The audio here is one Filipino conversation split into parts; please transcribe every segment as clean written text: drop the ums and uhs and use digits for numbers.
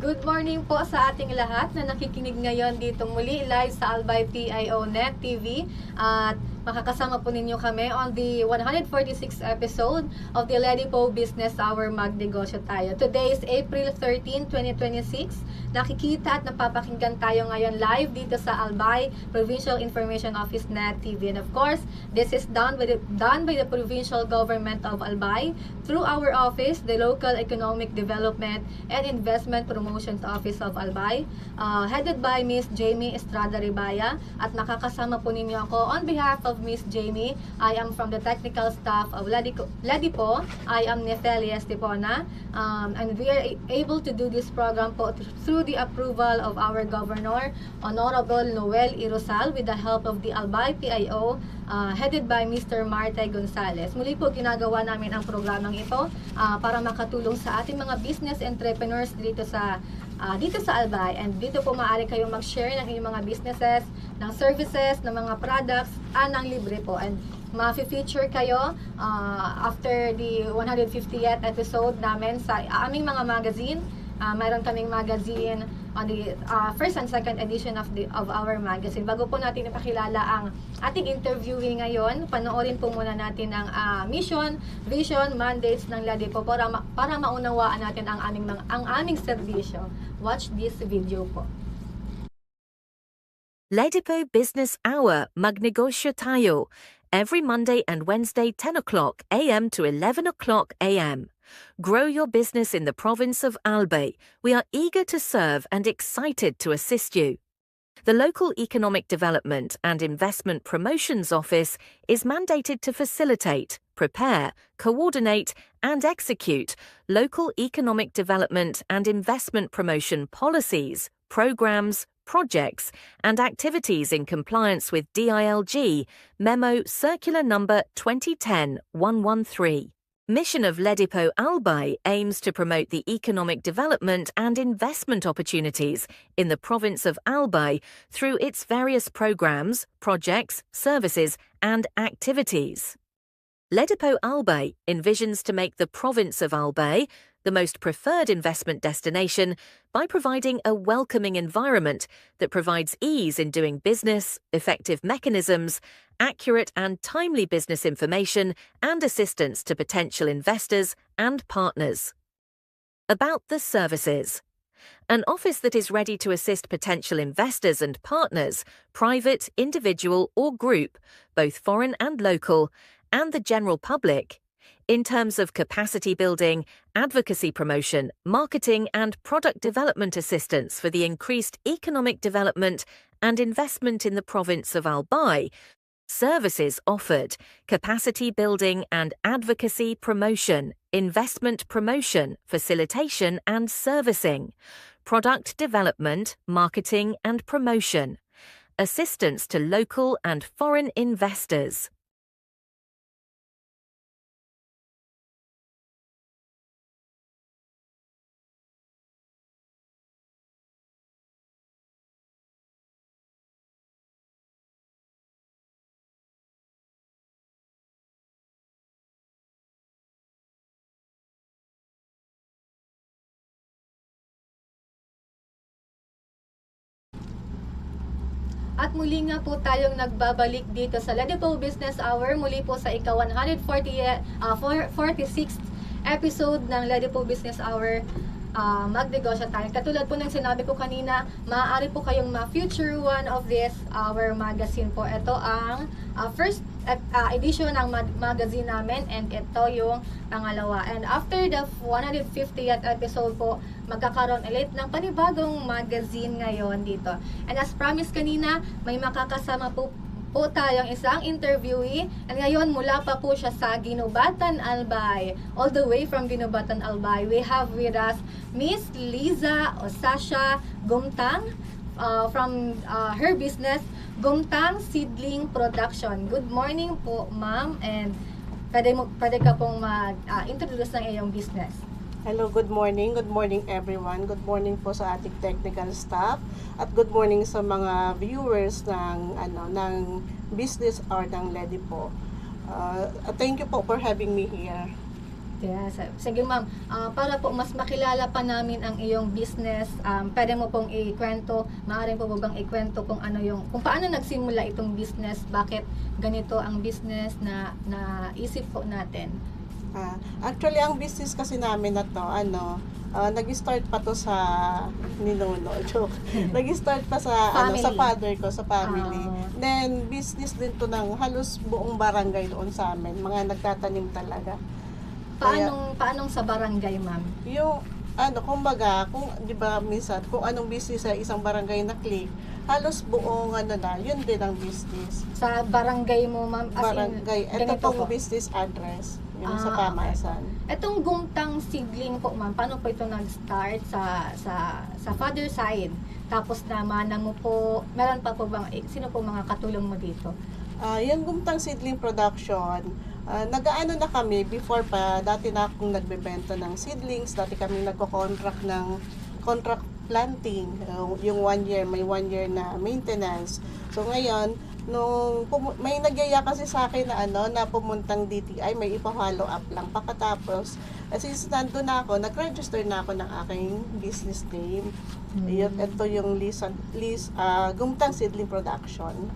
Good morning po sa ating lahat na nakikinig ngayon dito muli live sa Albay PIO Net TV at makakasama po ninyo kami on the 146th episode of the Lady Po Business Hour Magnegosyo Tayo. Today is April 13, 2026. Nakikita at napapakinggan tayo ngayon live dito sa Albay Provincial Information Office Net TV. And of course, this is done by the Provincial Government of Albay through our office, the Local Economic Development and Investment Promotions Office of Albay, headed by Miss Jamie Estrada Ribaya. At makakasama po ninyo ako on behalf of Miss Jamie. I am from the technical staff of Ladipo. I am Nethelia Estipona, and we are able to do this program po through the approval of our Governor, Honorable Noel Irosal, with the help of the Albay PIO, headed by Mr. Marte Gonzales. Muli po ginagawa namin ang programang ito para makatulong sa ating mga business entrepreneurs dito sa Albay, and dito po maaari kayong mag-share ng inyong mga businesses, ng services, ng mga products, ng libre po, and ma-feature kayo after the 150th episode namin sa aming mga magazine. Mayroon kaming magazine on the first and second edition of our magazine. Bago po natin ipakilala ang ating interviewee ngayon, panoorin po muna natin ang mission, vision, mandates ng Ladipo para maunawaan natin ang aming serbisyo. Watch this video po. Ladipo Business Hour Magnegosyo Tayo, every Monday and Wednesday 10 o'clock a.m. to 11 o'clock a.m. Grow your business in the province of Albay. We are eager to serve and excited to assist you. The Local Economic Development and Investment Promotions Office is mandated to facilitate, prepare, coordinate, and execute local economic development and investment promotion policies, programs, projects, and activities in compliance with DILG Memo Circular Number 2010-113. Mission of Ladipo Albay aims to promote the economic development and investment opportunities in the province of Albay through its various programs, projects, services, and activities. Ladipo Albay envisions to make the province of Albay the most preferred investment destination by providing a welcoming environment that provides ease in doing business, effective mechanisms, accurate and timely business information, and assistance to potential investors and partners. About the services. An office that is ready to assist potential investors and partners, private, individual, or group, both foreign and local, and the general public, in terms of capacity building, advocacy promotion, marketing, and product development assistance for the increased economic development and investment in the province of Albay. Services offered: capacity building and advocacy promotion, investment promotion, facilitation and servicing, product development, marketing and promotion, assistance to local and foreign investors. At muli nga po tayong nagbabalik dito sa Ladipo Business Hour, muli po sa ika-146th episode ng Ladipo Business Hour Magnegosyo Tayo. Katulad po ng sinabi ko kanina, maaari po kayong ma-feature one of this our magazine po. Ito ang first edition ng magazine namin, and ito yung pangalawa. And after the 150th episode po, magkakaroon ulit ng panibagong magazine ngayon dito. And as promised kanina, may makakasama po tayong isang interviewee, and ngayon mula pa po siya sa Ginubatan, Albay, all the way from Ginubatan, Albay. We have with us Miss Liza Osasha Gumtang from her business, Gumtang Seedling Production. Good morning po, ma'am, and pwede ka pong mag-introduce ng iyong business. Hello, good morning. Good morning everyone. Good morning po sa ating technical staff at good morning sa mga viewers ng business hour ng Ladipo. Thank you po for having me here. Yes. Sige ma'am, para po mas makilala pa namin ang iyong business, pwede mo pong ikwento, maaari po bang ikwento kung kung paano nagsimula itong business, bakit ganito ang business na naisip po natin? Actually, ang business kasi namin na to, nag-start pa to sa ninuno, joke. Nag-start pa sa sa Family. father ko, sa family. Ah. Then business din to ng halos buong barangay doon sa amin, mga nagtatanim talaga. Paanong sa barangay, ma'am? Yung kumbaga, kung 'di ba minsan kung anong business sa isang barangay na click, halos buong yun din ang business. Sa barangay mo, ma'am, Barangay, ito ganito pong po. business address, yung sa Okay. pamasan. Itong gumtang seedling po, ma'am, paano po ito nag-start sa father side? Tapos naman mo po, meron pa po bang, sino po mga katulong mo dito? Yung Gumtang Seedling Production, nag-aano na kami before pa, dati na akong nagbebenta ng seedlings, dati kami nagko-contract ng contract planting, yung 1 year, may 1 year na maintenance. So ngayon, may nagyaya kasi sa akin na pumuntang DTI, may ipa-follow up lang. Pagkatapos, since nandun na ako, nag-register na ako ng aking business name. Ito yung Gumtang Seedling Production.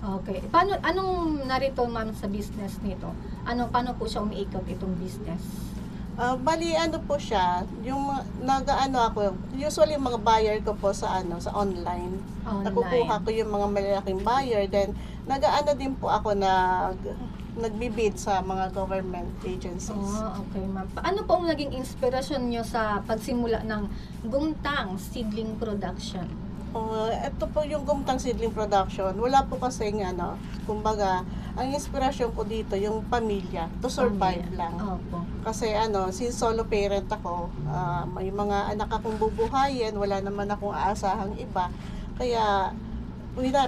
Okay. Anong narito, ma'am, sa business nito? Paano po siya umiikot itong business? Bali po siya, yung ako, usually mga buyer ko po sa online. Nakukuha ko yung mga malalaking buyer, then din po ako nagbibid sa mga government agencies. Okay, ma'am. Ano po ang naging inspirasyon nyo sa pagsimula ng Gumtang Seedling Production? Ito po yung Gumtang Seedling Production. Wala po kasi kumbaga, ang inspirasyon ko dito yung pamilya, to survive lang. Opo. Kasi since solo parent ako, may mga anak akong bubuhayin, wala naman akong aasahang iba. Kaya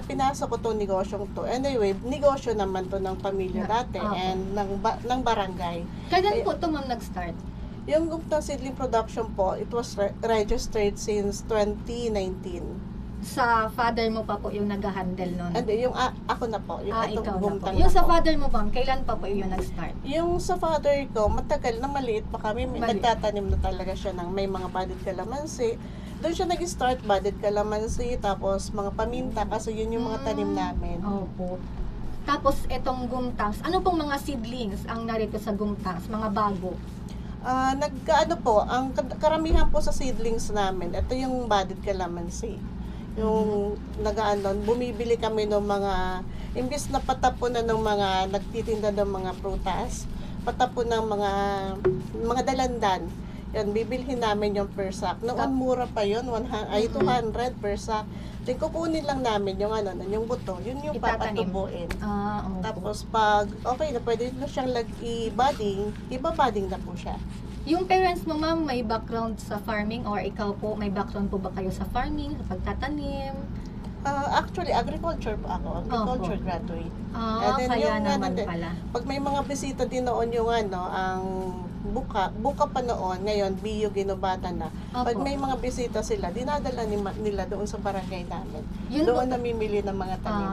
pinasok ko tong negosyong to. Anyway, negosyo naman to ng pamilya dati and ng barangay. Kailan po ito, ma'am, nag-start? Yung Gumtang Seedling Production po, it was registered since 2019. Sa father mo pa po yung nag-handle nun? Hindi, yung ako na po. Yung Ikaw na po. Gumtang Yung na sa po. father mo, ma'am, kailan pa po yung nag-start? Yung sa father ko, matagal na, maliit pa kami. Maliit. Nagtatanim na talaga siya ng may mga budded calamansi. Doon siya nag-start, budded calamansi, tapos mga paminta, kasi yun yung mga tanim namin. Opo. Tapos itong gumtangs, ano pong mga seedlings ang narito sa gumtangs? Mga bago? Ang karamihan po sa seedlings namin, ito yung budded calamansi. Yung bumibili kami ng mga, imbis na patapon na ng mga nagtitinda ng mga prutas, patapon ng mga dalandan. Yan, bibilhin namin yung per sack. Noon mura pa yun, 200 per sack. Then kukunin lang namin yung yung buto, yun yung Itatanim. papatubuin. Opo. Tapos pag okay na, pwede na siyang i-budding, iba-budding na po siya. Yung parents mo, ma'am, may background sa farming or ikaw po, may background po ba kayo sa farming, sa pagtatanim? Actually, agriculture po ako. Agriculture graduate. And then Kaya yung naman pala. pag may mga bisita din noon yung ang buka pa noon, ngayon bio ginubatan na. Pag Opo. may mga bisita sila, dinadala nila doon sa barangay namin. Yun Doon po- namimili ng mga tanim.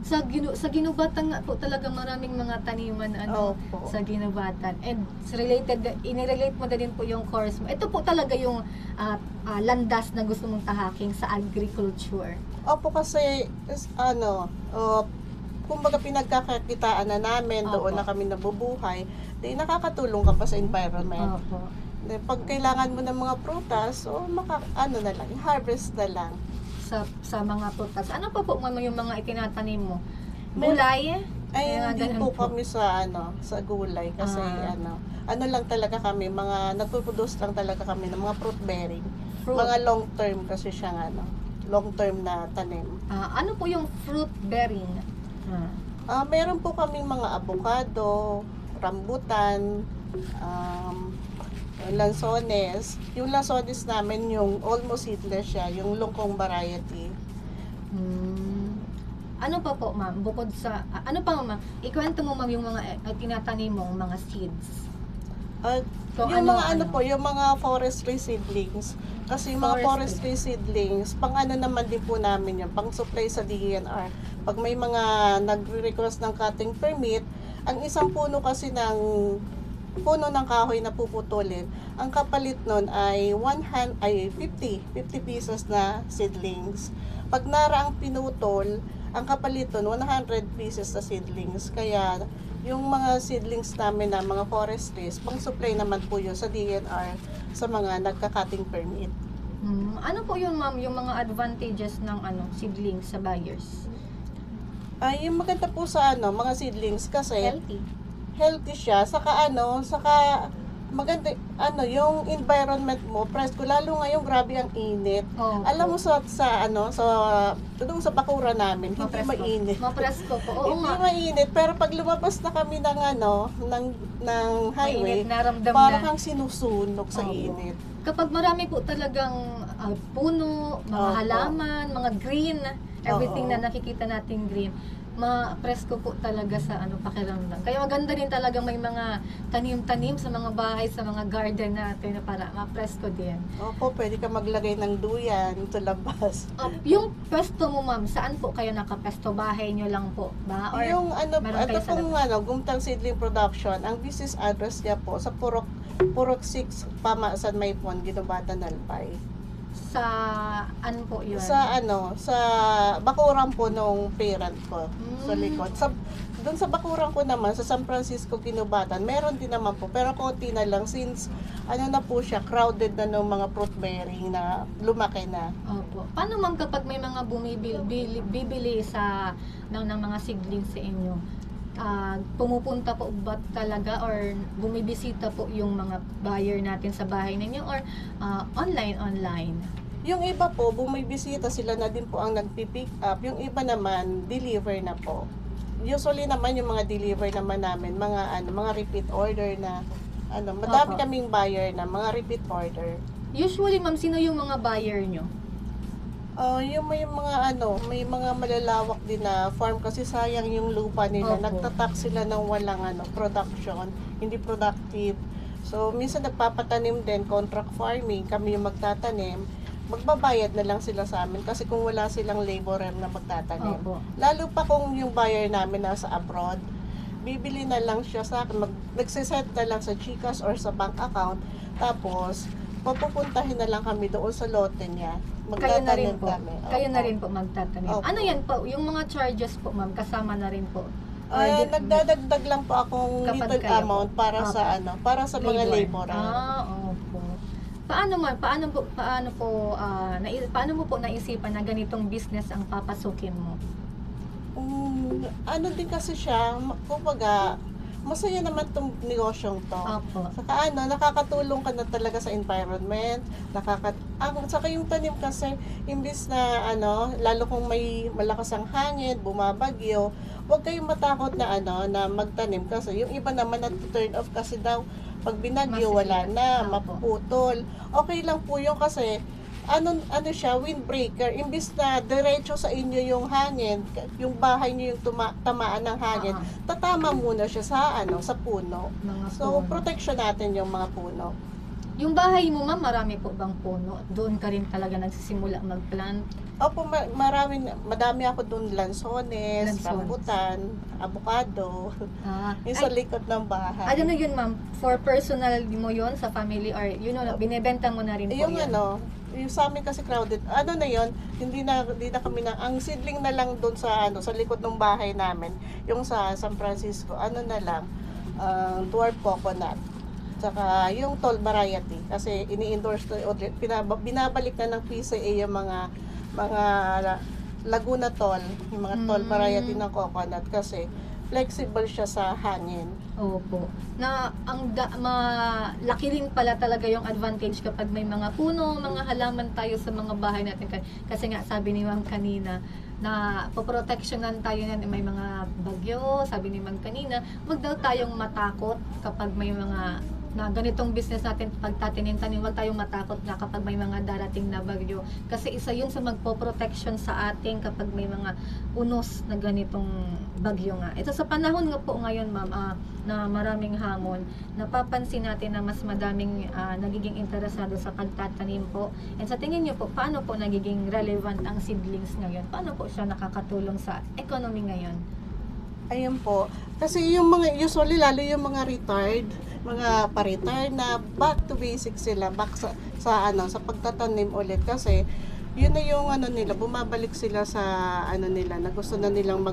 Sa ginubatan nga po talaga maraming mga taniman Opo. sa ginubatan. And inirelate mo na din po yung course mo. Ito po talaga yung landas na gusto mong tahaking sa agriculture. Opo, kasi kumbaga pinagkakakitaan na namin, Opo. doon na kami nabubuhay, di nakakatulong ka pa sa environment. Opo. Pag kailangan mo ng mga prutas, na lang, harvest na lang. Sa mga prutas. Ano pa po yung mga itinatanim mo? Mer- Gulay? Ay, Kaya hindi ganun po kami sa gulay kasi lang talaga kami, mga nagpo-produce lang talaga kami ng mga fruit bearing. Fruit. Mga long term kasi siyang long term na tanim. Ano po yung fruit bearing? Meron po kaming mga avocado, rambutan, lansones. Yung lansones namin, yung almost seedless siya, yung longkong variety. Ano pa po, ma'am? Bukod sa, ano pa, ma'am? Ikwento mo, ma'am, yung mga tinatanim mong mga seeds. Kung Yung ano. yung mga forestry seedlings. Kasi yung mga forestry seedlings, pang naman din po namin yan, pang supply sa DENR. Pag may mga nagre-request ng cutting permit, ang isang puno kasi ng puno ng kahoy na puputulin, ang kapalit nun ay 50 pesos na seedlings. Pag nara ang pinutol, ang kapalit nun 100 pieces na seedlings. Kaya yung mga seedlings namin na mga forest trees, pang-supply naman po yun sa DNR sa mga nagka-cutting permit. Ano po yun, ma'am, yung mga advantages ng seedlings sa buyers? Ay, yung maganda po sa mga seedlings kasi Healthy. siya, saka maganda, yung environment mo, presko, lalo ngayon grabe ang init. Oh, Alam mo doon sa bakura namin, hindi mainit. Mapresko po. Oo Hindi nga. mainit, pero pag lumabas na kami ng ng highway, Mainit, naramdam parang na. kang sinusunog sa Oo. init. Kapag marami po talagang puno, mga Opo. halaman, mga green, everything Oo. na nakikita natin green, ma-presko po talaga sa pakiramdam. Kaya maganda din talaga may mga tanim-tanim sa mga bahay, sa mga garden natin na para ma-presko din. Opo, pwede ka maglagay ng duyan sa labas. Yung pesto mo, ma'am, saan po kayo nakapesto? Bahay nyo lang po ba? Or Yung meron kayo ito sa pong Gumtang Seedling Production, ang business address niya po sa Purok 6, Pamasan Maypon, Ginubatan, Albay. sa po yun? Sa bakuran po nung parent ko sa likod. Doon sa bakuran ko naman sa San Francisco, Ginubatan, meron din naman po, pero konti na lang since na po siya, crowded na ng mga fruit bearing na lumaki na. Opo. Paano, ma'am, kapag may mga bibili ng mga seedlings sa inyo? Pumupunta po ba talaga or bumibisita po yung mga buyer natin sa bahay ninyo or online? Yung iba po, bumibisita sila na din po ang nagpi-pick up. Yung iba naman, deliver na po. Usually naman yung mga deliver naman namin, mga repeat order na madami Opo. kaming buyer na mga repeat order. Usually, ma'am, sino yung mga buyer nyo? Yung may mga malalawak din na farm kasi sayang yung lupa nila. Opo. Nagtatak sila ng walang production, hindi productive. So minsan nagpapatanim din, contract farming, kami yung magtatanim. Magbabayad na lang sila sa amin kasi kung wala silang laborer na magtatanim. Opo. Lalo pa kung yung buyer namin nasa abroad, bibili na lang siya sa akin, nagsiset na lang sa GCash or sa bank account, tapos papupuntahin na lang kami doon sa lote niya. Kayo na rin Magtatanim po. kami. Kayo Opo. na rin po magtatanim. Opo. Ano yan po? Yung mga charges po, ma'am, kasama na rin po? Or Nagdadagdag lang po akong Kapag little kayo amount po. para sa para sa mga laborer. Opo. Paano mo po naisipan na ganitong business ang papasukin mo? Din kasi siya, kumbaga, masaya naman tong negosyong to. Opo. Saka nakakatulong ka na talaga sa environment, saka yung tanim kasi, imbis na lalo kung may malakas ang hangin, bumabagyo, huwag kayong matakot na na magtanim kasi yung iba naman turn off kasi daw pag binagyo wala na, Opo. mapuputol. Okay lang po yun kasi siya, windbreaker. Imbis na diretso sa inyo yung hangin, yung bahay niyo yung tamaan ng hangin, tatama muna siya sa puno. Mga So, puno. protection natin yung mga puno. Yung bahay mo, ma'am, marami po bang puno? Doon ka rin talaga nagsisimula mag-plant? Opo, madami ako doon, lansones, rambutan, avocado, yung sa likod ng bahay. Ano yun, ma'am? For personal mo yun sa family or binebenta mo na rin po Yung yun? yung sa amin kasi crowded, na yun, hindi na kami ang seedling na lang doon sa likod ng bahay namin, yung sa San Francisco, na lang, dwarf coconut. Tsaka yung tall variety kasi ini-endorse na binabalik na ng PCA yung mga Laguna tall, yung mga tall variety ng coconut kasi flexible siya sa hangin. Opo. Na malaki rin pala talaga yung advantage kapag may mga puno, mga halaman tayo sa mga bahay natin. Kasi nga sabi ni Ma'am kanina na poproteksyonan tayo na may mga bagyo, sabi ni Ma'am kanina, wag daw tayong matakot kapag may mga na ganitong business natin pagtatanim-tanim, wag tayong matakot na kapag may mga darating na bagyo kasi isa yun sa magpo-protection sa atin kapag may mga unos na ganitong bagyo nga. Ito sa panahon nga po ngayon, ma'am, na maraming hamon, napapansin natin na mas madaming nagiging interesado sa pagtatanim po. And sa tingin niyo po, paano po nagiging relevant ang seedlings ngayon? Paano po siya nakakatulong sa economy ngayon? Ayun po. Kasi yung mga, usually lalo yung mga retired, mga pa-return na, back to basics sila, back sa pagtatanim ulit kasi yun na yung nila, bumabalik sila sa nila, na gusto na nilang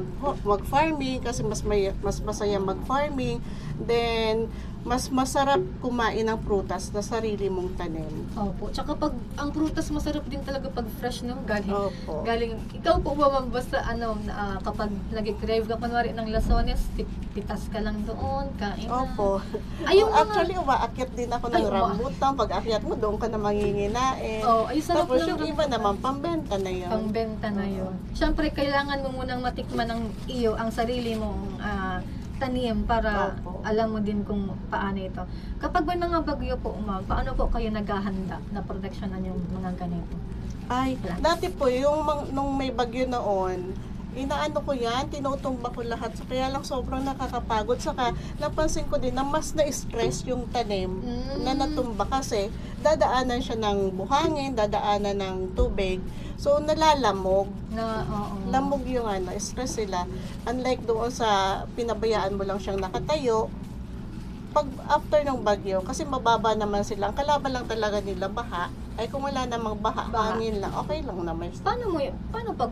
mag-farming kasi mas masaya mag-farming, then mas masarap kumain ng prutas na sarili mong tanim. Opo. Tsaka pag ang prutas masarap din talaga pag fresh, no? Opo. Galing, ikaw po ba ma'am, basta kapag nag-crave ka kunwari ng lasones, pitas ka lang doon, kain na. Opo. Ay, yung Actually, umaakyat din ako ng Ay, rambutan. Pag akyat mo, doon ka na manginginain. Ay, sarap Tapos ng yung iba naman, pambenta na yun. Pangbenta na yun. Siyempre, kailangan mo munang matikman ng ang sarili mong tanim para Opo. alam mo din kung paano ito. Kapag may mga bagyo po, ma'am, paano po kayo naghahanda na proteksyonan yung mga ganito? Ay, dati po, nung may bagyo noon, inaano ko yan, tinutumba ko lahat. So, kaya lang sobrang nakakapagod. Saka, napansin ko din na mas na-stress yung tanim na natumba kasi dadaanan siya ng buhangin, dadaanan ng tubig. So, nalalamog. Oo. Lamog yung stress sila. Unlike doon sa pinabayaan mo lang siyang nakatayo, pag after ng bagyo, kasi mababa naman sila, ang kalaban lang talaga nila baha, ay kung wala namang baha, hangin lang, okay lang naman. Paano pag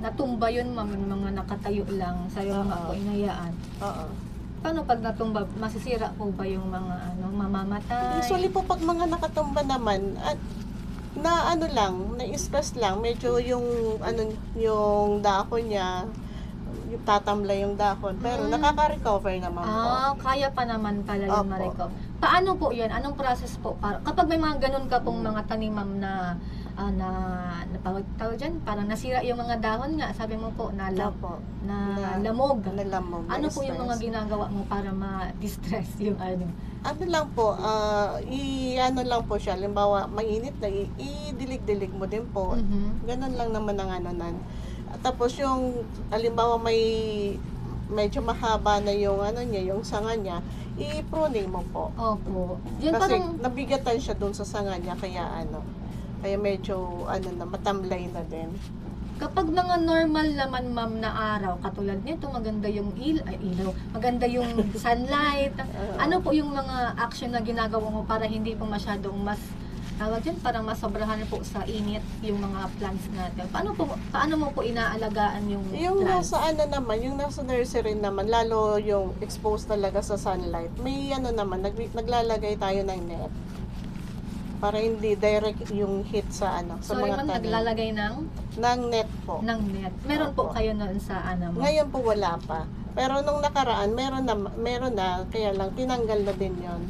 natumba yun, ma'am, yung mga nakatayo lang sa yung mga inayaan? Oo. Paano pag natumba, masisira po ba yung mga mamamatay? Usually po pag mga nakatumba naman, at na-stress lang, medyo yung dahon niya, yung tatamlay yung dahon, pero nakaka-recover naman po. Kaya pa naman pala yung Opo. ma-recover. Paano po yan? Anong process po? Kapag may mga ganun ka pong mga tanim, ma'am, na tawag dyan, parang nasira yung mga dahon nga, sabi mo po, Opo. lamog. Nalamog. Ano po yung mga ginagawa mo para ma-distress yung Ano lang po, lang po siya, halimbawa mainit na, idilig-dilig mo din po. Ganun lang naman ang Tapos yung, halimbawa medyo mahaba na yung yung sanga niya, i-pruning mo po. Opo. Yan Kasi parang, nabigatan siya dun sa sanga niya, kaya medyo matamlay na din. kapag mga normal naman, ma'am, na araw, katulad nito, maganda yung ilaw, maganda yung sunlight. Ano po yung mga action na ginagawa mo para hindi po masyadong tawag dyan, parang masobrahan po sa init yung mga plants natin? Paano mo po inaalagaan yung plants? Yung nasa nursery naman, lalo yung exposed talaga sa sunlight, may naglalagay tayo ng net para hindi direct yung heat sa sa Sorry, mga ma'am, tanim. naglalagay ng Net po. net. Meron po Opo. kayo noon sa mo? Ngayon po wala pa. Pero nung nakaraan, meron na, kaya lang tinanggal na din yon.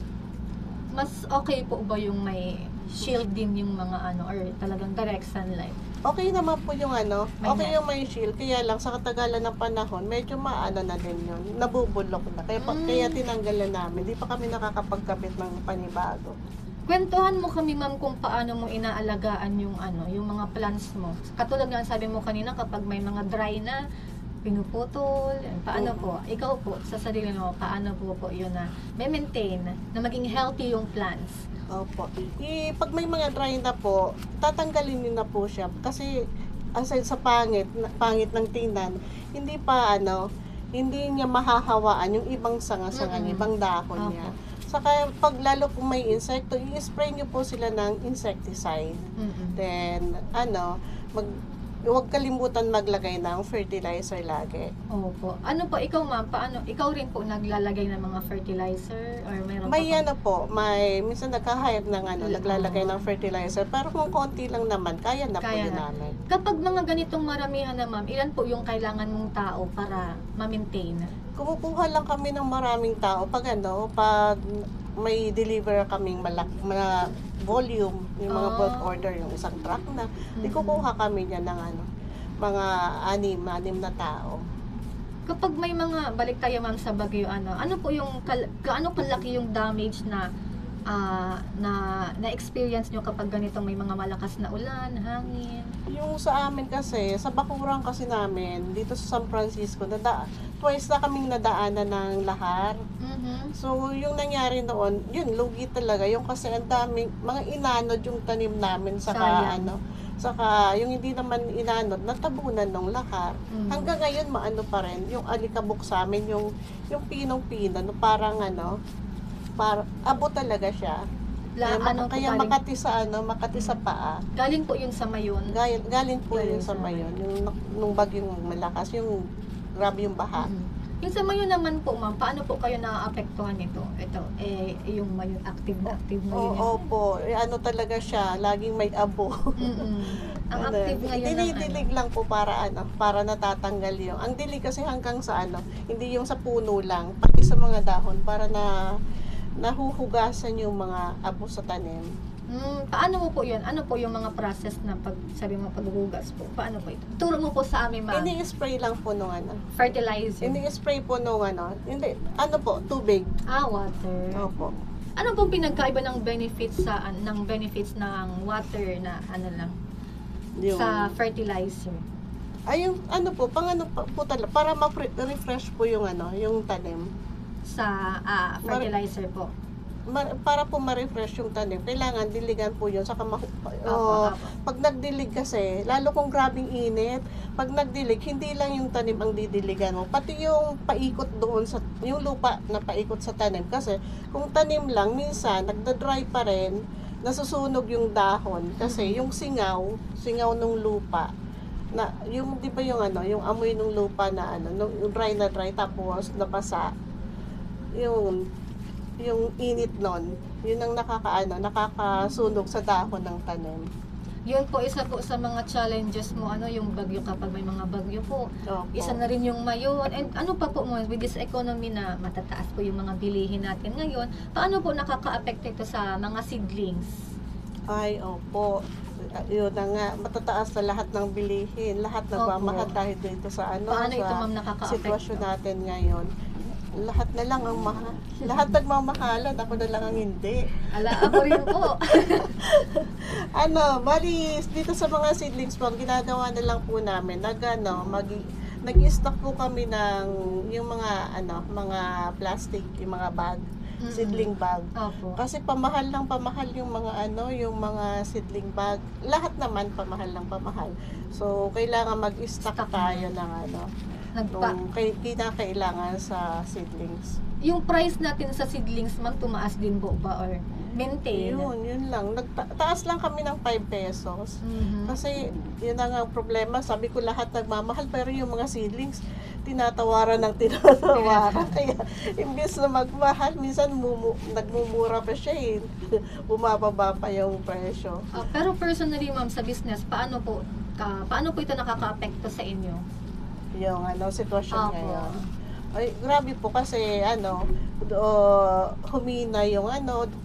Mas okay po ba yung may shield din yung mga or talagang direct sunlight? Okay naman po yung okay net. yung may shield, kaya lang sa katagalan ng panahon, medyo na din yun, nabubulok na. Kaya tinanggal na namin, di pa kami nakakapagkabit ng panibago. Kwentuhan mo kami, ma'am, kung paano mo inaalagaan yung yung mga plants mo. Katulad nga sabi mo kanina, kapag may mga dry na, pinuputol, paano po? Ikaw po, sa sarili mo, paano po yun na maintain na maging healthy yung plants? Opo. Pag may mga dry na po, tatanggalin niyo na po siya. Kasi, aside sa pangit ng tingnan, hindi niya mahahawaan yung ibang sanga-sanga, ibang dahon niya. Saka pag lalo kung may insekto, i-spray niyo po sila ng insecticide. Then, huwag kalimutan maglagay ng fertilizer lagi. Opo. Ano po, ikaw, ma'am, ikaw rin po naglalagay ng mga fertilizer? Or meron May pa minsan nagkahayag ng naglalagay ng fertilizer, pero kung konti lang naman, kaya na po yun namin. Kapag mga ganitong maramihan na, ma'am, ilan po yung kailangan mong tao para ma-maintain? Kumukuha lang kami ng maraming tao pag may deliver kaming mga volume, yung mga bulk order, yung isang truck na, kukuha kami niya ng mga anim na tao. Kapag may mga, balik tayo, ma'am, sa bagyo, ano po yung, gaano kalaki yung damage na experience nyo kapag ganito may mga malakas na ulan, hangin? Yung sa amin kasi, sa bakuran kasi namin, dito sa San Francisco, twice na kaming nadaanan ng lahar. So, yung nangyari noon, yun, lugi talaga. Yung kasi ang daming, mga inanod yung tanim namin, saka saka yung hindi naman inanod, natabunan ng lahar. Hanggang ngayon, pa rin, yung alikabok sa amin, yung pinong-pino, parang para abo talaga siya. Kaya galing, Makati sa paa. galing po yun sa Mayon. Galing po Galing yun sa sa Mayon. Nung bagyong malakas, yung grabe yung baha. Yung sa Mayon naman po, ma'am, paano po kayo naapektuhan nito? Ito, yung Mayon, active na Mayon. Opo, ano talaga siya, laging may abo. Ang active ngayon ng Dinidilig lang po para natatanggal yung. Ang dilig kasi hanggang sa hindi yung sa puno lang, pati sa mga dahon para nahuhugasan yung mga abo sa tanim. Paano mo po yun? Ano po yung mga process na sabi mo paghuhugas po? Paano po ito? Turo mo po sa amin, ma'am. Ini-spray lang po nung Fertilizer. Ini-spray po nung hindi, tubig. Water. Opo. Ano pong pinagkaiba ng benefits ng water na lang Yung, sa fertilizer? ay, yung para ma-refresh po yung yung tanim. Sa fertilizer po. Para po ma-refresh yung tanim, kailangan diligan po yun. Saka Apo. pag nagdilig kasi, lalo kung grabing init, pag nagdilig, hindi lang yung tanim ang didiligan mo, pati yung paikot doon yung lupa na paikot sa tanim. Kasi kung tanim lang, minsan nagda-dry pa rin, nasusunog yung dahon. Kasi yung singaw ng lupa, na yung di ba yung yung amoy ng lupa na yung dry na dry tapos nabasa, yung init nun, yun ang nakakasunog sa dahon ng tanim. Yun po, isa po sa mga challenges mo, yung bagyo kapag may mga bagyo po. Opo. Isa na rin yung Mayon. And ano pa po mo, with this economy na matataas po yung mga bilihin natin ngayon, paano po nakaka-apekto ito sa mga seedlings? Ay, opo. Yun na nga, matataas na lahat ng bilihin, lahat nagmamahal dahil dito sa Paano ito, sa ma'am, nakaka-apekto? sitwasyon natin ngayon. Lahat na lang ang mahal. Lahat nagmamahalan, ako na lang ang hindi. Ako rin po. Bali, dito sa mga seedlings po, ang ginagawa na lang po namin, nag-stock po kami ng yung mga plastic, yung mga bag, seedling bag. Opo. Kasi pamahal yung mga seedling bag. Lahat naman pamahal. So, kailangan mag-stock tayo ng kailangan sa seedlings. Yung price natin sa seedlings, ma'am, tumaas din po ba or maintain? Yun lang. Taas lang kami ng 5 pesos. Kasi yun ang problema. Sabi ko lahat nagmamahal pero yung mga seedlings tinatawaran. Kaya imbes na magmahal, minsan nagmumura pa siya bumababa pa yung presyo. Pero personally, ma'am, sa business, paano po ito nakaka-apekto sa inyo? Yung sitwasyon Opo. ngayon. Ay, grabe po kasi humina yung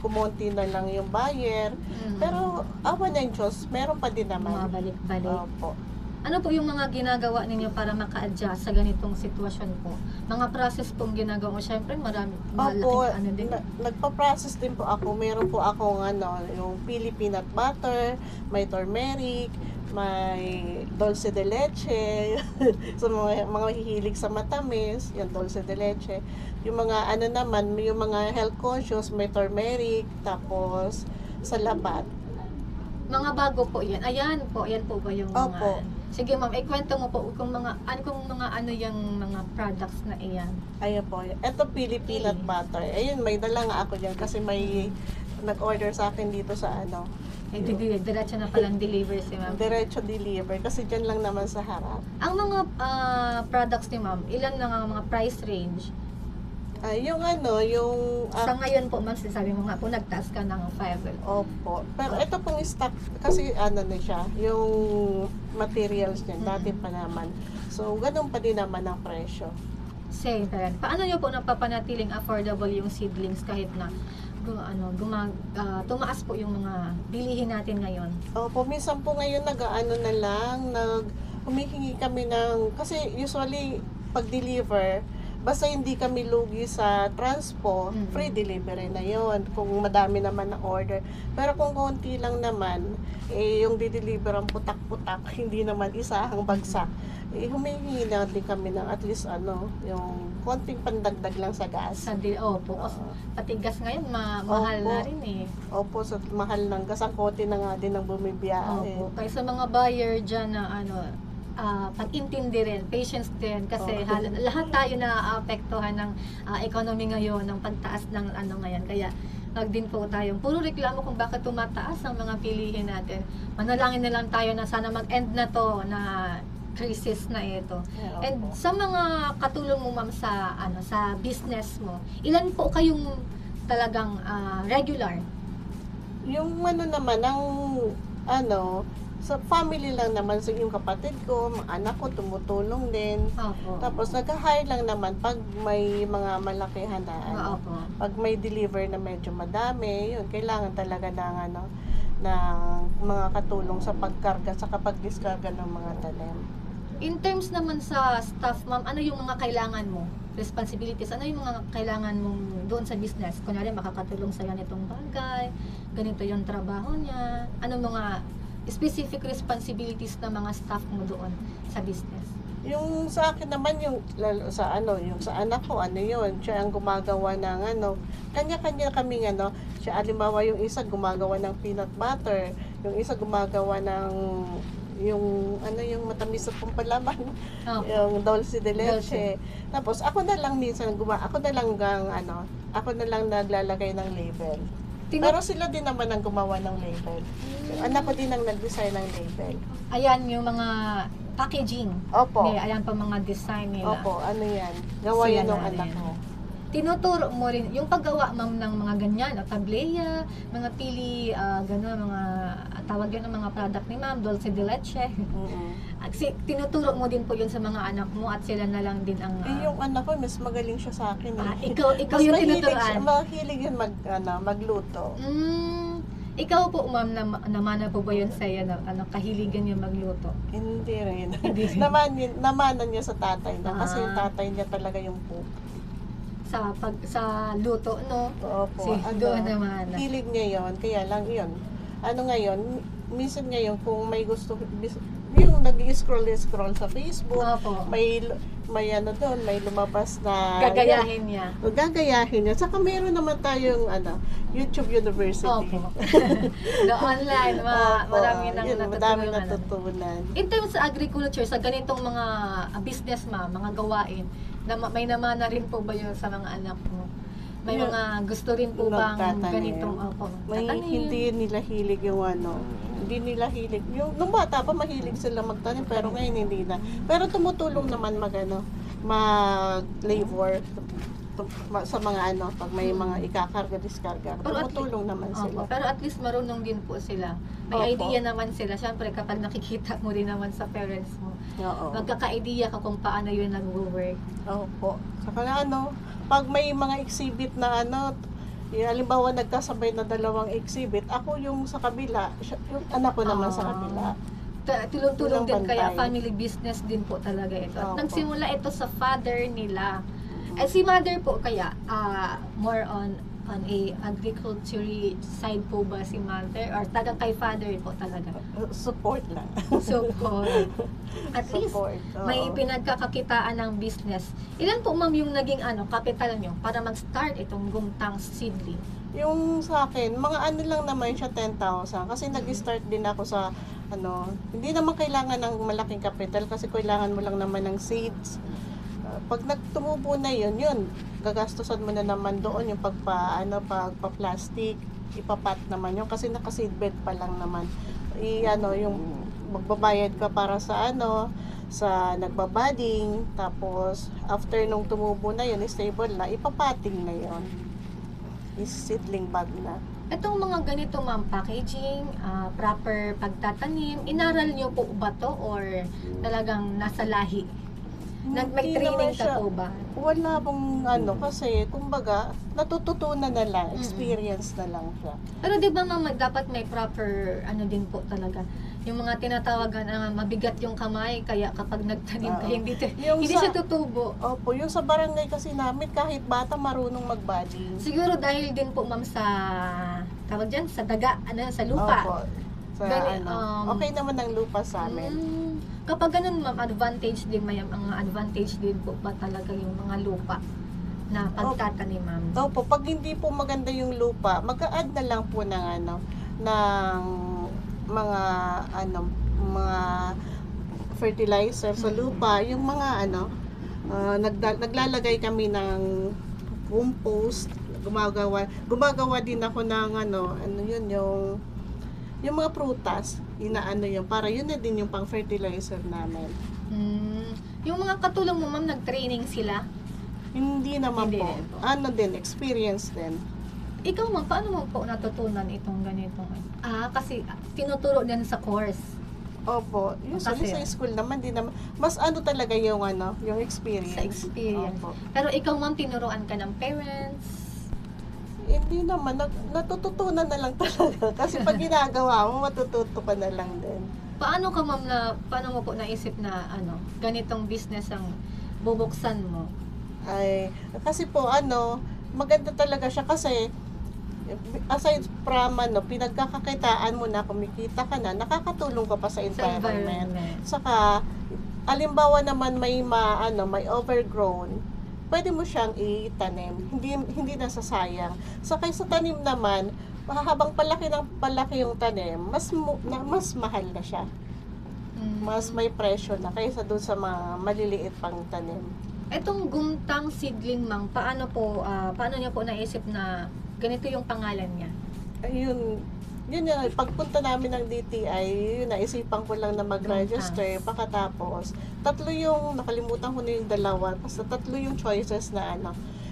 kumonti na lang yung buyer. Pero awa ng Diyos, meron pa din naman. Bumabalik-balik. Opo. Ano po yung mga ginagawa ninyo para maka-adjust sa ganitong sitwasyon po? Mga process pong ginagawa mo, syempre malaking din. Nagpa-process din po ako. Meron po akong yung pili peanut butter, may turmeric, may dulce de leche. So mga hihilig sa matamis, yung dulce de leche. Yung mga naman, yung mga health conscious, may turmeric, tapos sa labat. Mga bago po yan. Ayan po ba yung mga... Opo. Sige ma'am, ikwento mo po kung yung mga products na iyan. Ayan po. Ito pili peanut butter. Ayun, may dala nga ako dyan kasi may nag-order sa akin dito sa Diretso na palang deliver si ma'am. Diretso deliver kasi dyan lang naman sa harap. Ang mga products ni ma'am, ilan lang ang mga price range? Yung Sa ngayon po, ma'am, sabi mo nga po, nagtaas ka ng 5. Opo. Pero ito pong stock, kasi na siya, yung materials niya, dati pa naman. So, ganun pa din naman ang presyo. Paano nyo po napapanatiling affordable yung seedlings kahit na tumaas po yung mga bilihin natin ngayon? Opo, minsan po ngayon humihingi kami kasi usually, pag-deliver, basta hindi kami lugi sa transpo, free delivery na yon kung madami naman na order. Pero kung konti lang naman, yung di-deliver ang putak-putak, hindi naman isahang bagsak, humihingi na din kami ng at least yung konting pandagdag lang sa gas. Opo, pati gas ngayon, mahal na rin Opo, sa mahal ng gas, ang konti na nga din ang bumibiyahe. Opo, kaya sa mga buyer dyan na pag-intindi rin, patience din kasi lahat tayo na-aapektuhan ng economy ngayon, ng pagtaas ng ngayon. Kaya wag din po tayong puro reklamo kung bakit tumataas ang mga pilihin natin. Manalangin na lang tayo na sana mag-end na to na crisis na ito. And sa mga katulong mo ma'am sa business mo, ilan po kayong talagang regular? Yung naman, sa family lang naman, sa yung kapatid ko, mga anak ko, tumutulong din. Opo. Tapos nag-hire lang naman pag may mga malakihan na Opo. pag may deliver na medyo madami, yun, kailangan talaga ng mga katulong sa pagkarga, sa pagdiskarga ng mga tanim. In terms naman sa staff, ma'am, ano yung mga kailangan mo? Responsibilities, ano yung mga kailangan mong doon sa business? Kunyari, makakatulong sa ganitong bagay, ganito yung trabaho niya. Ano mga specific responsibilities ng mga staff mo doon sa business? Yung sa akin naman, yung sa anak ko, yun, siya ang gumagawa ng kanya-kanya kaming siya halimbawa yung isa gumagawa ng peanut butter, yung isa gumagawa ng yung matamis sa pampalaman, yung dulce de leche. Tapos ako na lang minsan ako na lang naglalagay ng label. Pero sila din naman ang gumawa ng label. Yung anak ko din ang nag-design ng label. Ayan yung mga packaging. Opo. Ayan pa mga design nila. Opo, yan. Gawa Sila yan ng na anak rin. ko. Tinuturo mo rin yung paggawa ma'am ng mga ganyan, tableya, mga pili, gano'n, mga tawag yun ng mga product ni ma'am, dulce de leche. At tinuturo mo din po yun sa mga anak mo at sila na lang din ang... yung anak ko, mas magaling siya sa akin. Ikaw mas yung tinuturuan. Mahilig yun magluto. Ikaw po ma'am, namana po ba yun sa'yo, kahiligan yung magluto? Hindi rin. Hindi rin. Namanan niya sa tatay niya, kasi yung tatay niya talaga yung cook. Sa luto, no? Opo. Doon naman. Hilig niya yon, kaya lang yun. Ngayon, minsan ngayon kung may gusto, yung nag-scroll sa Facebook, Opo. may doon, may lumabas na Gagayahin niya. Gagayahin niya. Saka meron naman tayong YouTube University. Opo. The online, marami nang natutunan. In terms sa agriculture, sa ganitong mga business mga gawain, may naman na rin po ba yun sa mga anak mo? May mga gusto rin po bang ganitong hindi nila hilig yung hindi nila hilig. Nung bata pa mahilig sila magtanim, pero ngayon hindi na. Pero tumutulong naman mag-labor sa mga pag may mga ikakarga-diskarga. Tumutulong naman sila. Pero at least marunong din po sila. May idea naman sila. Siyempre kapag nakikita mo rin naman sa parents mo, magkaka-idea ka kung paano yun nag-work. Opo. Saka pag may mga exhibit na halimbawa nagkasabay na dalawang exhibit, ako yung sa kabila, yung anak ko naman sa kabila. Tulong din kaya family business din po talaga ito. Opo. Nagsimula ito sa father nila. Si mother po kaya more on a agriculture side po ba si mother or tagang kay father po talaga? Support lang. Support. At least may oo. pinagkakakitaan ng business. Ilan po ma'am yung naging capital nyo para mag-start itong Gumtang Seedling? Yung sa akin, mga lang naman siya 10,000 kasi nag-start din ako sa hindi naman kailangan ng malaking capital kasi kailangan mo lang naman ng seeds. Pag nagtumubo na yun, gagastusan mo na naman doon yung pagpa-plastic, ipapat naman yun kasi naka-seedbed pa lang naman. Yung magbabayad ka para sa sa nagbabading, tapos after nung tumubo na yun, stable na, ipapating na yun. Is seedling bag na. Itong mga ganito ma'am, packaging, proper pagtatanim, inaral nyo po ba to or talagang nasa lahi? May training ka po ba? Wala pong kasi kumbaga natututunan na lang, experience na lang siya. Pero di ba ma'am, dapat may proper din po talaga. Yung mga tinatawagan na mabigat yung kamay, kaya kapag nagtanim ka, hindi siya tutubo. Opo, yung sa barangay kasi namin, kahit bata marunong magbading. Siguro dahil din po ma'am sa, tawag dyan, sa daga, sa lupa. Opo. Okay naman ang lupa sa amin. Kapag ganun ma'am, advantage din po ba talaga yung mga lupa na pagtatanim ma'am? Opo, pag hindi po maganda yung lupa, mag-a-add na lang po ng mga fertilizer sa lupa, yung mga naglalagay kami ng compost, gumagawa din ako ng yung mga prutas, yun para yun na din yung pang fertilizer namin. Yung mga katulong mo, ma'am, nag-training sila? Hindi naman Hindi po. din po. Experience din. Ikaw, ma'am, paano mo po natutunan itong ganitong? Kasi tinuturo din sa course. Opo, usually Kasi- sa school naman din naman mas talaga yung yung experience. Sa experience. Opo. Pero ikaw, ma'am, tinuruan ka ng parents? Hindi naman natututunan na lang talaga kasi pag ginagawa mo matututo ka na lang din. Paano ka, ma'am, paano mo po naisip na ganitong business ang bubuksan mo? Ay, kasi po maganda talaga siya kasi aside from pinagkakakitaan mo na, kumikita ka na, nakakatulong ka pa sa environment. Saka alimbawa naman may may overgrown, pwede mo siyang itanim. Hindi nasasayang. Saka sa tanim naman, habang palaki yung tanim, mas mahal na siya. Mas may presyo na kaysa doon sa mga maliliit pang tanim. Etong gumtang seedling, ma'am, paano niyo po naisip na ganito yung pangalan niya? Ayun, yun yung pagpunta namin ng DTI, yun naisipan ko lang na mag-register. Pagkatapos, nakalimutan ko na yung dalawa, basta 3 yung choices na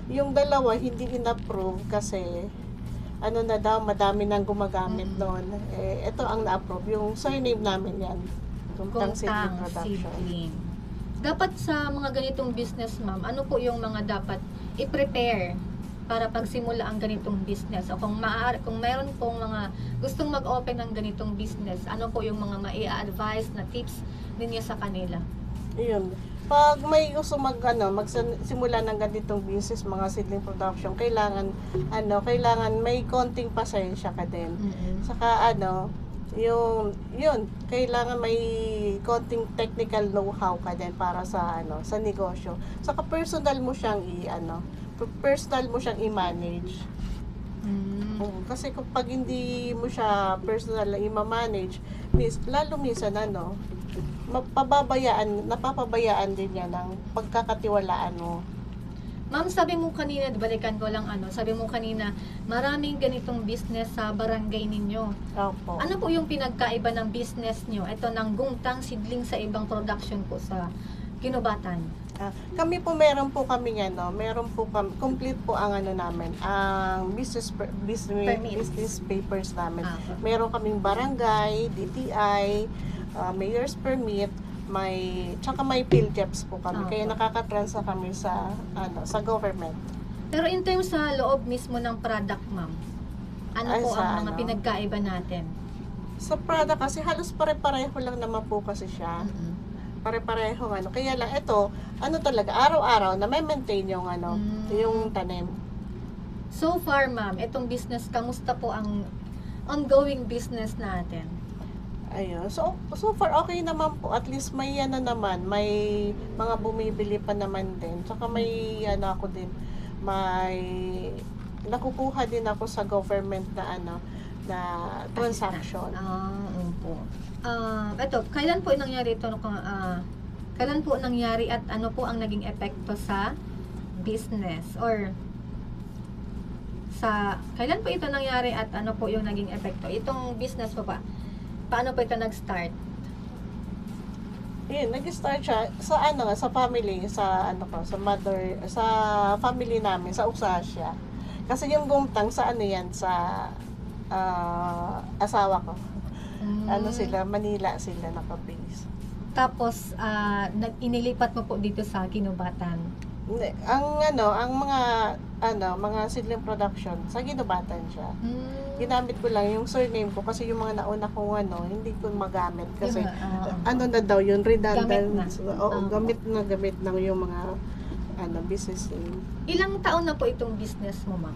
yung dalawa hindi in-approve kasi na daw, madami nang gumagamit noon. Ito ang na-approve, yung surname namin yan. Gumtang Seedling Production. Seedling. Dapat sa mga ganitong business, ma'am, ano po yung mga dapat i-prepare para pagsimula ang ganitong business? O kung mayroon pong mga gustong mag-open ng ganitong business, ano po yung mga mai-advise na tips ninyo sa kanila? Yun. Pag may gusto magsimula ng ganitong business, mga seedling production, kailangan may konting pasensya ka din. Saka kailangan may konting technical know-how ka din para sa negosyo. Saka personal mo siyang i-manage. Kasi kapag hindi mo siya personal na i-manage, lalo minsan napapabayaan din yan ng pagkakatiwalaan mo. Ma'am, sabi mo kanina, balikan ko lang sabi mo kanina, maraming ganitong business sa barangay ninyo. Opo. Ano po yung pinagkaiba ng business nyo? Ito ng gumtang seedling sa ibang production po sa Kinubatan. Kami po meron po kami complete po ang namin, ang business papers namin. Meron kaming barangay, DTI, mayor's permit, tsaka may PhilJeps po kami. Kaya nakaka-transfer kami sa government. Pero in terms sa loob mismo ng product, ma'am, ano po ang mga pinagkaiba natin? Sa product kasi halos pare-pareho lang naman po kasi siya. Pare-pareho Kaya lang ito, talaga araw-araw na may maintain yung yung tanim. So far, ma'am, itong business, kamusta po ang ongoing business natin? Ayun. So far okay naman po. At least may may mga bumibili pa naman din. Saka may ako din, may nakukuha din ako sa government na transaction. Opo. Ito, kailan po nangyari ito? Kailan po nangyari at ano po ang naging epekto sa business? Or kailan po ito nangyari at ano po yung naging epekto? Itong business po ba? Paano po ito nag-start? Nag-start siya sa family, sa mother, sa family namin, sa Usasya. Kasi yung gumtang sa asawa ko. Manila sila naka-base. Tapos, inilipat mo po dito sa Kinubatan. Ang mga seedling production, sa Kinubatan siya. Ginamit ko lang yung surname ko kasi yung mga nauna kong hindi ko magamit kasi na daw yun, redundant. Gamit na yung mga business name. Ilang taon na po itong business mo, ma'am?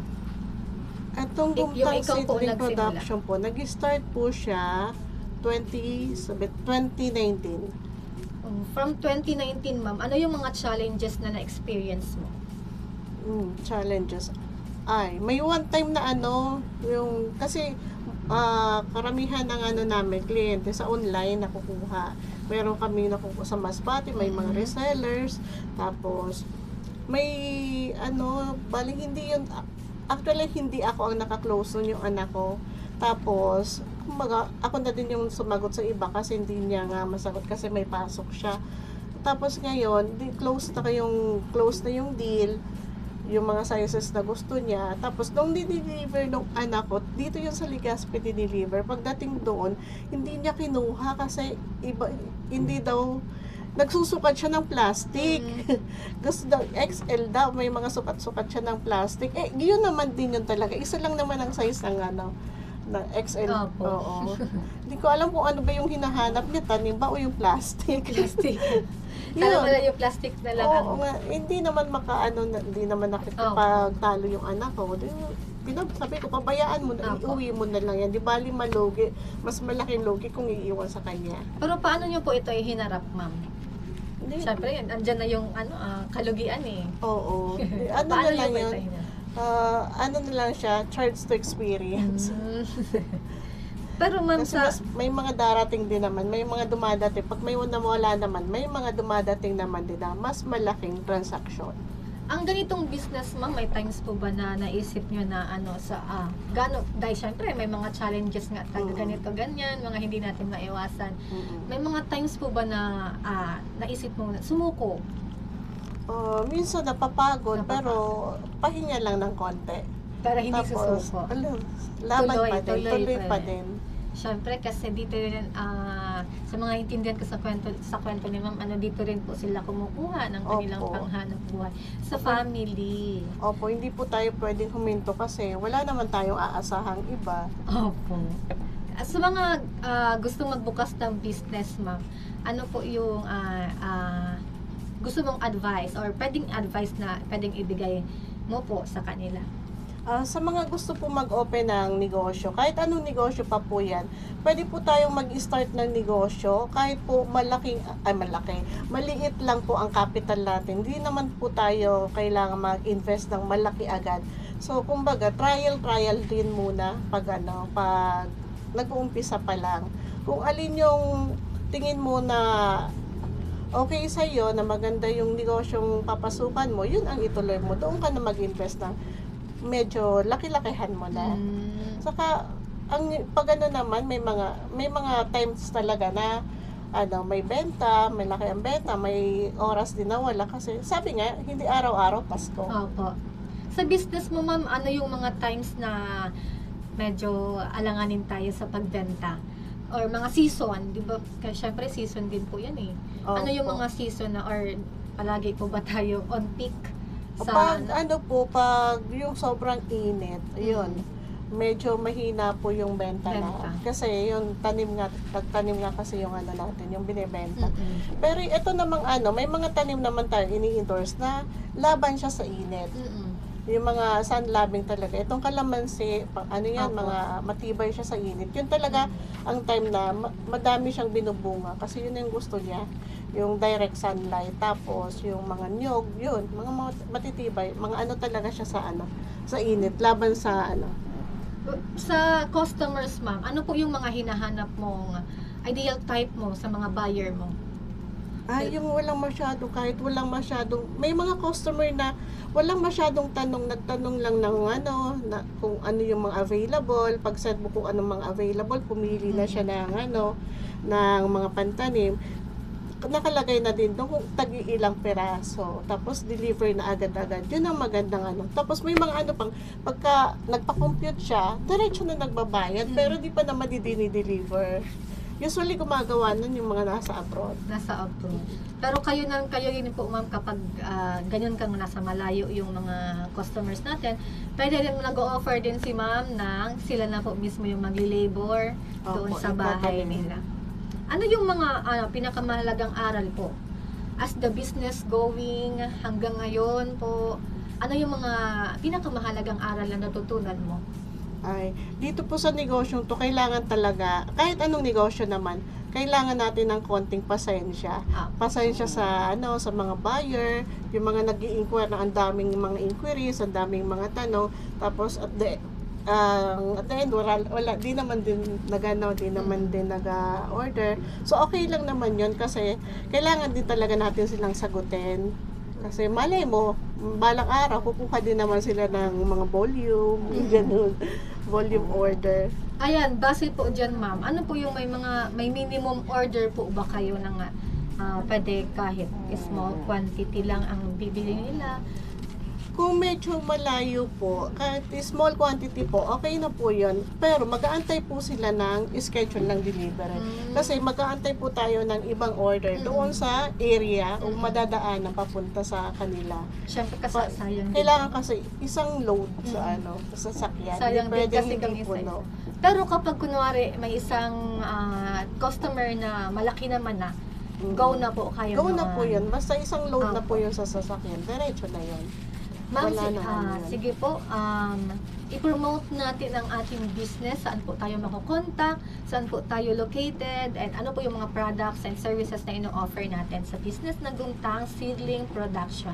Atong Yung Gumtang ikaw po Seedling nagsimula. Production po, nag-start po siya 2019. From 2019, ma'am, ano yung mga challenges na na-experience mo? Challenges. Ay, may one time na yung, kasi karamihan ng namin, kliyente sa online nakukuha. Meron kami nakukuha sa Masbate, may mga resellers, tapos may bali hindi yun, actually hindi ako ang naka-close nun, yung anak ko. Tapos, kumbaga, ako na din yung sumagot sa iba kasi hindi niya nga masagot kasi may pasok siya. Tapos ngayon, close na yung deal, yung mga sizes na gusto niya. Tapos, nung di-deliver nung anak ko, dito yung sa Legazpi di-deliver. Pagdating doon, hindi niya kinuha kasi hindi daw, nagsusukat siya ng plastic. Gusto daw, XL daw, may mga sukat-sukat siya ng plastic. Yun naman din yun talaga. Isa lang naman ang size ng na XL. Opo. Oo. Hindi ko alam kung ano ba yung hinahanap niya, tanim ba o yung plastic. Plastic. Kala wala yung plastic na lang. Oo nga, hindi naman hindi naman nakikipagtalo yung anak ko. Sabi ko, pabayaan mo na, iuwi mo na lang yan. Di bali malugi, mas malaking lugi kung iiwan sa kanya. Pero paano nyo po ito ay hinarap, ma'am? Siyempre yan, andyan na yung kalugian eh. Oo. Paano na lang nyo po yun? ito hinarap? Na lang siya, charge to experience. Pero ma'am, Kasi may mga darating din naman, may mga dumadating. Pag may wala naman, may mga dumadating naman din na mas malaking transaction. ang ganitong business, ma'am, may times po ba na naisip nyo na dahil syempre may mga challenges nga ganito, ganyan, mga hindi natin maiwasan. May mga times po ba na naisip mo na sumuko? Minsan napapagod, pero pahinga lang ng konti. Pero hindi Tapos, susuko. Laban Tuloy, pa din, tuloy tuloy pa pa rin. din. Siyempre kasi dito rin sa mga intindihan ko sa kwento ni ma'am, dito rin po sila kumukuha ng kanilang Opo. panghanap buhay sa family. Opo, hindi po tayo pwedeng huminto kasi wala naman tayong aasahang iba. Opo. Sa mga gustong magbukas ng business, ma'am, ano po yung gusto mong advice or pwedeng advice na pwedeng ibigay mo po sa kanila? Sa mga gusto po mag-open ng negosyo, kahit anong negosyo pa po yan, pwede po tayong mag-start ng negosyo, kahit po maliit lang po ang capital natin. Hindi naman po tayo kailangan mag-invest ng malaki agad. So, kumbaga, trial din muna pag nag-uumpisa pa lang. Kung alin yung tingin mo na okay sa'yo, na maganda yung negosyong papasukan mo, yun ang ituloy mo. Doon ka na mag-invest ng medyo laki-lakihan mo na. Saka pag naman may mga times talaga na may benta, may laki ang benta, may oras din na wala kasi sabi nga hindi araw-araw Pasko. Opo. Sa business mo, ma'am, ano yung mga times na medyo alanganin tayo sa pagbenta? Or mga season, di ba? Kasi syempre season din po yan eh. Ano yung Opo. mga season na or palagi po ba tayo on peak? Pag pag yung sobrang init, yun, medyo mahina po yung benta na. Kasi yung tanim nga kasi yung natin, yung binibenta. Pero ito namang may mga tanim naman tayo ini-endorse na laban siya sa init. Yung mga sun-loving talaga. Itong kalamansi, mga matibay siya sa init. Yun talaga ang time na madami siyang binubunga kasi yun yung gusto niya. Yung direct sunlight, tapos yung mga niyog, yun, mga matitibay, mga talaga siya sa init, laban sa Sa customers, ma'am, ano po yung mga hinahanap mong ideal type mo sa mga buyer mo? Yung kahit walang masyadong, may mga customer na walang masyadong nagtanong lang ng kung ano yung mga available, pag set mo kung anong mga available, pumili na siya ng ng mga pantanim. Nakalagay na din doon kung tag-iilang peraso, tapos deliver na agad-agad. Yun ang magandang Tapos may mga pang, pagka nagpa-compute siya, diretso na nagbabayad, pero di pa naman dini-deliver. Usually gumagawa nun yung mga nasa abroad. Nasa abroad. Pero kayo rin po, ma'am, kapag ganyan kang nasa malayo yung mga customers natin, pwede rin nag-o-offer din si ma'am ng sila na po mismo yung magli-labor doon sa bahay nila. Ano yung mga pinakamahalagang aral po? As the business going hanggang ngayon po, ano yung mga pinakamahalagang aral na natutunan mo? Ay, dito po sa negosyong to, kailangan talaga, kahit anong negosyo naman, kailangan natin ng konting pasensya. Pasensya sa sa mga buyer, yung mga nag-i-inquire na ang daming mga inquiries, ang daming mga tanong, tapos at the end, wala di naman din di naman din nag-order. So, okay lang naman yun kasi kailangan din talaga natin silang sagutin. Kasi malay mo, balang araw, kukuha din naman sila ng mga volume, ganun, volume order. Ayan, base po dyan ma'am, ano po yung may minimum order po ba kayo na nga pwede kahit small quantity lang ang bibili nila? Kung medyo malayo po, kahit small quantity po, okay na po yun. Pero mag-aantay po sila ng schedule ng delivery. Kasi mag-aantay po tayo ng ibang order doon sa area o madadaan na papunta sa kanila. Siyempre kasi sayang. Kailangan kasi isang load sa sa sasakyan. Sayang din kasi kung hindi puno. Pero kapag kunwari may isang customer na malaki naman na, go na po kayo. Go na po yun. Basta isang load na po yun sa sasakyan. Diretso na yun. Ma'am, Wala sige po, i-promote natin ang ating business, saan po tayo makukontak, saan po tayo located, and ano po yung mga products and services na ino-offer natin sa business na Gumtang Seedling Production.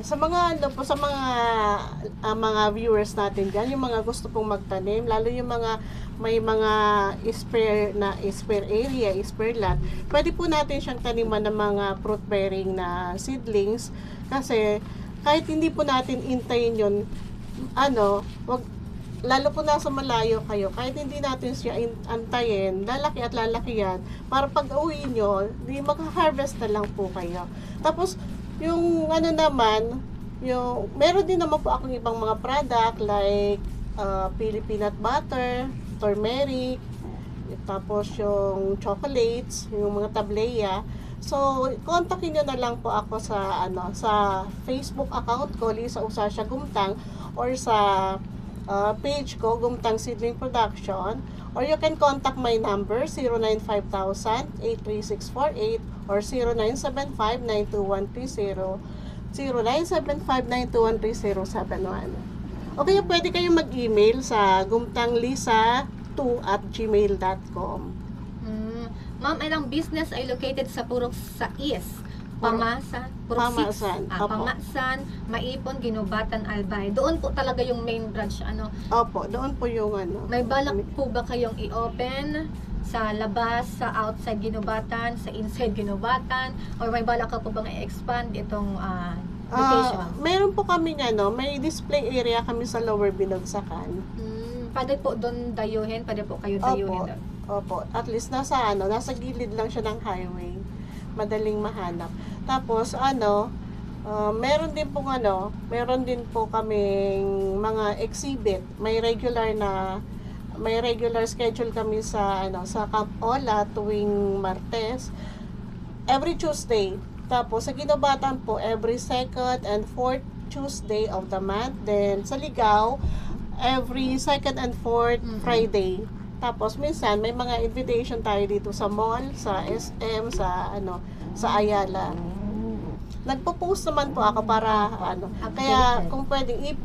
Sa mga mga viewers natin diyan, yung mga gusto pong magtanim, lalo yung mga may mga spare area, spare lot, pwede po natin siyang taniman ng mga fruit bearing na seedlings kasi kahit hindi po natin intayin yun, lalo po nasa malayo kayo, kahit hindi natin siya antayin, lalaki at lalaki yan, para pag uwi nyo, di mag-harvest na lang po kayo. Tapos, yung naman, meron din naman po akong ibang mga product like pili peanut butter, turmeric, tapos yung chocolates, yung mga tableya. So, kontakin nyo na lang po ako sa sa Facebook account ko, Lisa Usasha Gumtang, or sa page ko, Gumtang Seedling Production, or you can contact my number 095000-83648 or 0975-92130 0975-9213071. O kaya pwede kayong mag-email sa gumtanglisa2@gmail.com. Ma'am, ang business ay located sa Purok Sais, Pamasan, Purok Pamasan, opo. Pamasan, Maipon, Ginubatan, Albay. Doon po talaga yung main branch. Opo, doon po yung May balak po ba kayong i-open sa labas, sa outside Ginubatan, sa inside Ginubatan, or may balak ka po bang i-expand itong location? Meron po kaming may display area kami sa Lower Binagsakan. Pwede po doon dayuhin, pwede po kayo dayuhin doon. Opo, at least nasa gilid lang siya ng highway. Madaling mahanap. Tapos meron din po kaming mga exhibit. May regular schedule kami sa Camp Ola tuwing Martes, every Tuesday. Tapos sa Ginubatan po every second and fourth Tuesday of the month. Then sa Ligao every second and fourth Friday. Tapos minsan may mga invitation tayo dito sa mall, sa SM, sa Ayala. Nagpo-post naman po ako para kaya kung pwedeng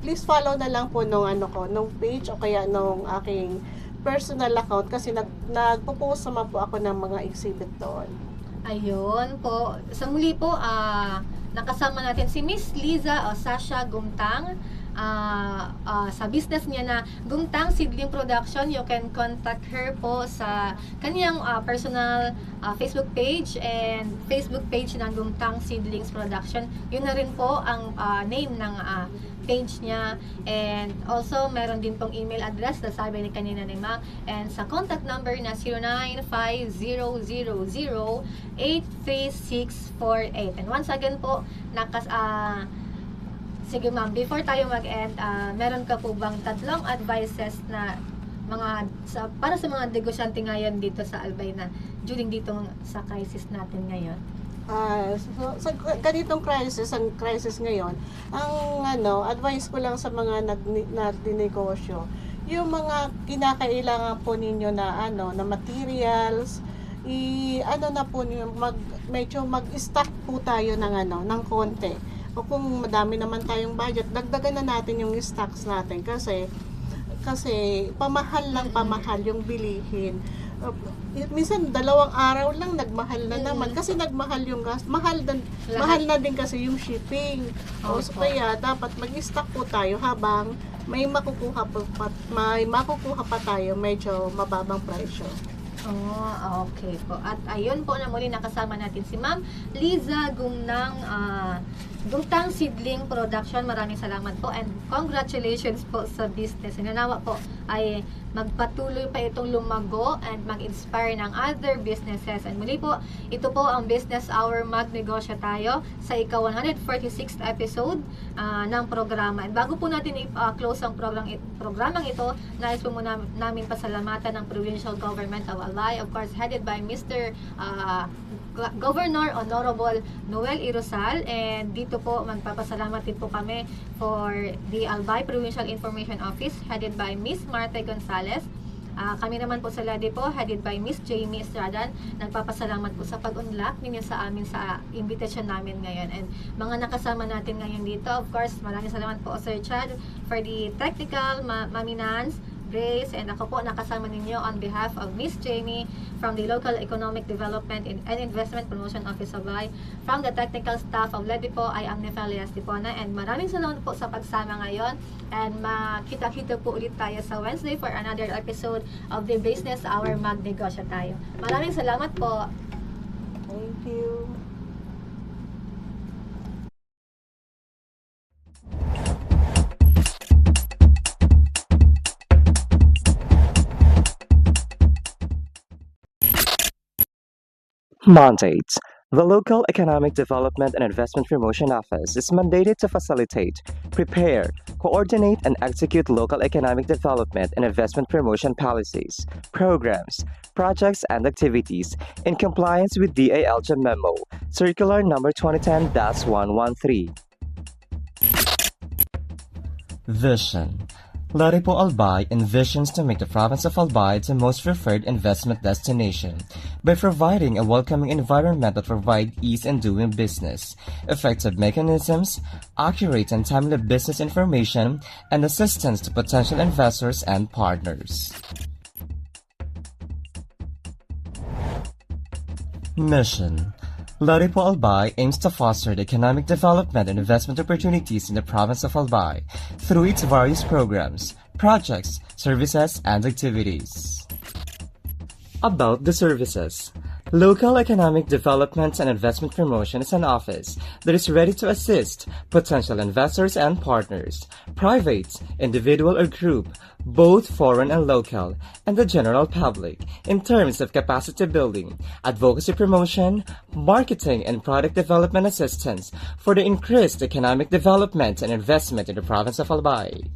please follow na lang po nung page o kaya nung aking personal account kasi nagpo-post naman po ako ng mga exhibit doon. Ayun po. Sa muli po, nakasama natin si Miss Liza Usasha Gumtang. Sa business niya na Gumtang Seedling Production. You can contact her po sa kanyang personal Facebook page and Facebook page ng Gumtang Seedlings Production. Yun na rin po ang name ng page niya, and also meron din pong email address na sabi ni kanina ni Ma'am, and sa contact number na 095000836648. And once again po, sige ma'am, before tayo mag-end, meron ka po bang tatlong advices na para sa mga negosyante ngayon dito sa Albay na during ditong sa crisis natin ngayon? Sa ganitong crisis ngayon, ang advice ko lang sa mga nagdinegosyo, yung mga kinakailangan po ninyo na na materials, na po niyo medyo mag-stock po tayo ng konti. O kung madami naman tayong budget, dagdagan na natin yung stocks natin kasi kasi pamahal ng pamahal yung bilihin. Minsan 2 araw lang nagmahal na naman kasi nagmahal yung gas. Mahal na din kasi yung shipping. So kaya dapat mag-stock po tayo habang may makukuha pa tayo medyo mababang presyo. Okay po. At ayun po na muli nakasama natin si Ma'am Liza Gungtang Seedling Production. Maraming salamat po and congratulations po sa business. Nanawa po ay magpatuloy pa itong lumago and mag-inspire ng other businesses. And muli po, ito po ang Business Hour Magnegosyo Tayo sa ika-146th episode ng programa. And bago po natin i-close ang programang ito, nais po muna namin pasalamatan ng Provincial Government of Albay, of course headed by Mr. Governor Honorable Noel Irosal, and dito po magpapasalamat din po kami for the Albay Provincial Information Office headed by Miss Marta Gonzales. Kami naman po sa LADIPO headed by Miss Jamie Estradan. Nagpapasalamat po sa pag-unlock ninyo sa amin sa invitation namin ngayon, and mga nakasama natin ngayon dito, of course maraming salamat po Sir Chad for the technical, Mami Nance, Grace, and ako po nakasama ninyo on behalf of Miss Jamie from the Local Economic Development and Investment Promotion Office of Albay. From the technical staff of LADIPO, I am Nefalia Estipona, and maraming salamat po sa pagsama ngayon, and makita-kita po ulit tayo sa Wednesday for another episode of the Business Hour Magnegosyo Tayo. Maraming salamat po. Thank you. Mandates. The Local Economic Development and Investment Promotion Office is mandated to facilitate, prepare, coordinate, and execute local economic development and investment promotion policies, programs, projects, and activities in compliance with DALJ Memo, Circular Number 2010-113. Vision. LADIPO Albay envisions to make the province of Albay the most preferred investment destination by providing a welcoming environment that provides ease in doing business, effective mechanisms, accurate and timely business information, and assistance to potential investors and partners. Mission. LADIPO Albay aims to foster the economic development and investment opportunities in the province of Albay through its various programs, projects, services, and activities. About the services. Local Economic Development and Investment Promotion is an office that is ready to assist potential investors and partners, private, individual or group, both foreign and local, and the general public, in terms of capacity building, advocacy promotion, marketing and product development assistance for the increased economic development and investment in the province of Albay.